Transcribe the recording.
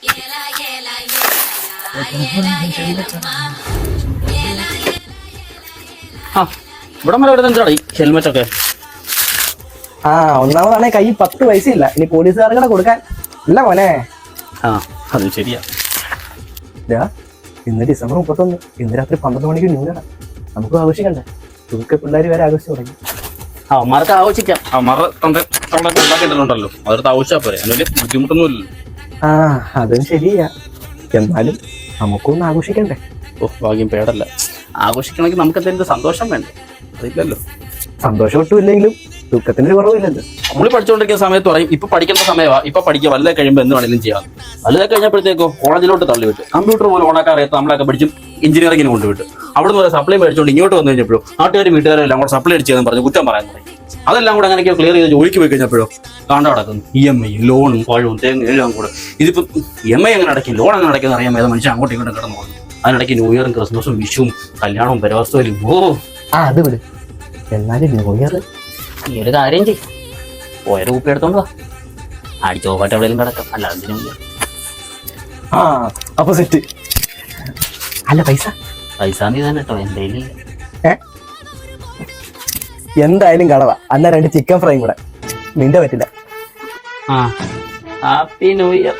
ആ ഇവിടെ വരെ ഇവിടെ എന്താ ഹെൽമെറ്റ് ഒക്കെ? ആ ഒന്നാമതാണെ കൈ 10 പൈസയില്ല, ഇനി പോലീസുകാർക്കടെ കൊടുക്കാൻ ഇല്ല മോനെ. ആ അത് ശരിയാ. ഇന്ന് ഡിസംബർ 31, ഇന്ന് രാത്രി 12 മണിക്ക് ന്യൂനാണ്. നമുക്ക് ആഘോഷിക്കണ്ടേ? നമുക്ക് പിള്ളേർ വരെ ആഘോഷിച്ചു തുടങ്ങി. അവന്മാർക്ക് ആഘോഷിക്കാം, അവന്മാരുടെ ഉണ്ടാക്കിയിട്ടുണ്ടല്ലോ, അവർക്ക് ആഘോഷിച്ചാ പോരെ, അതിന് ബുദ്ധിമുട്ടൊന്നുമില്ലല്ലോ. ആ അതും ശരിയാ, എന്നാലും നമുക്കൊന്ന് ആഘോഷിക്കണ്ടേ? ഓ ഭാഗ്യം പേടല്ല. ആഘോഷിക്കണമെങ്കിൽ നമുക്ക് എന്തെങ്കിലും സന്തോഷം വേണ്ടേ? അതില്ലല്ലോ. സന്തോഷം ഒട്ടും ഇല്ലെങ്കിലും ദുഃഖത്തിന് കുറവില്ലല്ലോ. നമ്മൾ പഠിച്ചുകൊണ്ടിരിക്കുന്ന സമയത്ത് പറയും ഇപ്പൊ പഠിക്കേണ്ട സമയമാണ്, ഇപ്പൊ പഠിക്കുക, വലുതായി കഴിയുമ്പോൾ എന്ത് വേണമെങ്കിലും ചെയ്യാം. വലുതായി കഴിഞ്ഞപ്പോഴത്തേക്കോ കോളേജിലോട്ട് തള്ളിവിട്ട്, കമ്പ്യൂട്ടർ പോലും ഓണാക്കാൻ അറിയാത്ത നമ്മളൊക്കെ പഠിച്ചും എഞ്ചിനീയറിംഗിന് കൊണ്ടുവിട്ട്, അവിടെ നിന്ന് സപ്ലൈ മേടിച്ചുകൊണ്ട് ഇങ്ങോട്ട് വന്നു കഴിഞ്ഞപ്പോഴും നാട്ടുകാരും വീട്ടുകാരും എല്ലാം കൂടെ സപ്ലൈ അടിച്ചതെന്ന് പറഞ്ഞ് കുറ്റം പറയാൻ തുടങ്ങി. അതെല്ലാം കൂടെ അങ്ങനെയൊക്കെ ക്ലിയർ ചെയ്ത് ജോലിക്ക് പോയി കഴിഞ്ഞപ്പോഴോ കാണ്ട നടക്കുന്നു. EMI, ലോണും പഴവും തേങ്ങ എല്ലാം കൂടെ. ഇതിപ്പോ EMI എങ്ങനെ അടയ്ക്കും, ലോൺ എങ്ങനെ അടയ്ക്കുന്ന അറിയാൻ മേലെ മനുഷ്യൻ അങ്ങോട്ടും ഇങ്ങോട്ടും കിടന്നു പോകുന്നു. അതിനിടയ്ക്ക് ന്യൂ ഇയറും ക്രിസ്മസും വിഷുവും കല്യാണവും പരവസ്ഥയിലും. ഓ അത് വിട്. എന്നാലും ന്യൂ ഇയർ ഈ ഒരു കാര്യം ചെയ്യും, പോയൊരു കുപ്പി എടുത്തോണ്ട് വാ, അടിച്ചോപ്പാട്ട് എവിടെയെങ്കിലും കിടക്കാം. അല്ല അതിനും അപ്പൊ സെറ്റ്. അല്ല പൈസ നീ തന്നെ കേട്ടോ, എൻ്റെ കയ്യിൽ എന്തായാലും കടവാ. അന്ന 2 ചിക്കൻ ഫ്രൈയും കൂടെ നിന്റെ പറ്റില്ല. Happy new year.